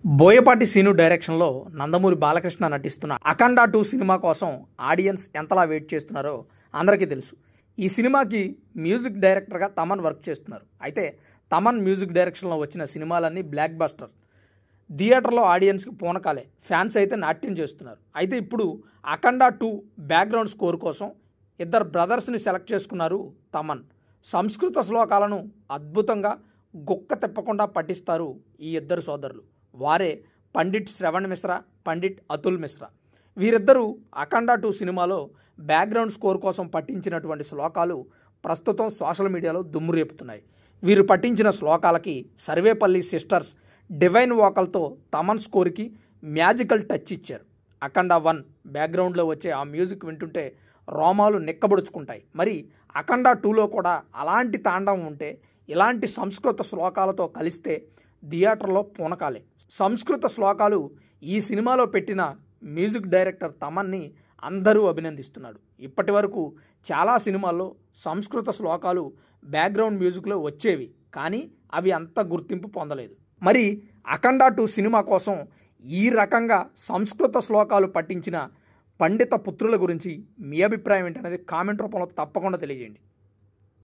Boyapati scene డైరెక్షన్లో నందమూరి బాలకృష్ణ నటిస్తున్న అఖండ 2 cinema కోసం ఆడియన్స్ ఎంతలా వెయిట్ చేస్తున్నారో అందరికీ తెలుసు. ఈ సినిమాకి మ్యూజిక్ డైరెక్టర్గా తమన్ వర్క్ చేస్తున్నారు. అయితే తమన్ మ్యూజిక్ డైరెక్షన్లో వచ్చిన సినిమాలన్నీ బ్లాక్ బస్టర్. థియేటర్లో ఆడియన్స్కి పూనకాలే, ఫ్యాన్స్ అయితే నాట్యం చేస్తున్నారు. అయితే ఇప్పుడు అఖండ 2 బ్యాక్గ్రౌండ్ స్కోర్ కోసం ఇద్దరు బ్రదర్స్ని సెలెక్ట్ చేసుకున్నారు తమన్. సంస్కృత శ్లోకాలను అద్భుతంగా గుక్క తిప్పకుండా పఠిస్తారు ఈ ఇద్దరు సోదరులు. వారే పండిట్ శ్రవణ్ మిశ్రా, పండిట్ అతుల్ మిశ్రా. వీరిద్దరూ అఖండ 2 సినిమాలో బ్యాక్గ్రౌండ్ స్కోర్ కోసం పఠించినటువంటి శ్లోకాలు ప్రస్తుతం సోషల్ మీడియాలో దుమ్ము రేపుతున్నాయి. వీరు పఠించిన శ్లోకాలకి సర్వేపల్లి సిస్టర్స్ డివైన్ వోకల్తో తమన్ స్కోర్కి మ్యాజికల్ టచ్ ఇచ్చారు. అఖండ 1 బ్యాక్గ్రౌండ్లో వచ్చే ఆ మ్యూజిక్ వింటుంటే రోమాలు నిక్కబడుచుకుంటాయి. మరి అఖండ 2లో కూడా అలాంటి తాండవం ఉంటే, ఇలాంటి సంస్కృత శ్లోకాలతో కలిస్తే థియేటర్లో పూనకాలే. సంస్కృత శ్లోకాలు ఈ సినిమాలో పెట్టిన మ్యూజిక్ డైరెక్టర్ తమన్ని అందరూ అభినందిస్తున్నాడు. ఇప్పటి వరకు చాలా సినిమాల్లో సంస్కృత శ్లోకాలు బ్యాక్గ్రౌండ్ మ్యూజిక్లో వచ్చేవి, కానీ అవి అంత గుర్తింపు పొందలేదు. మరి అఖండ 2 సినిమా కోసం ఈ రకంగా సంస్కృత శ్లోకాలు పఠించిన పండిత పుత్రుల గురించి మీ అభిప్రాయం ఏంటనేది కామెంట్ రూపంలో తప్పకుండా తెలియజేయండి.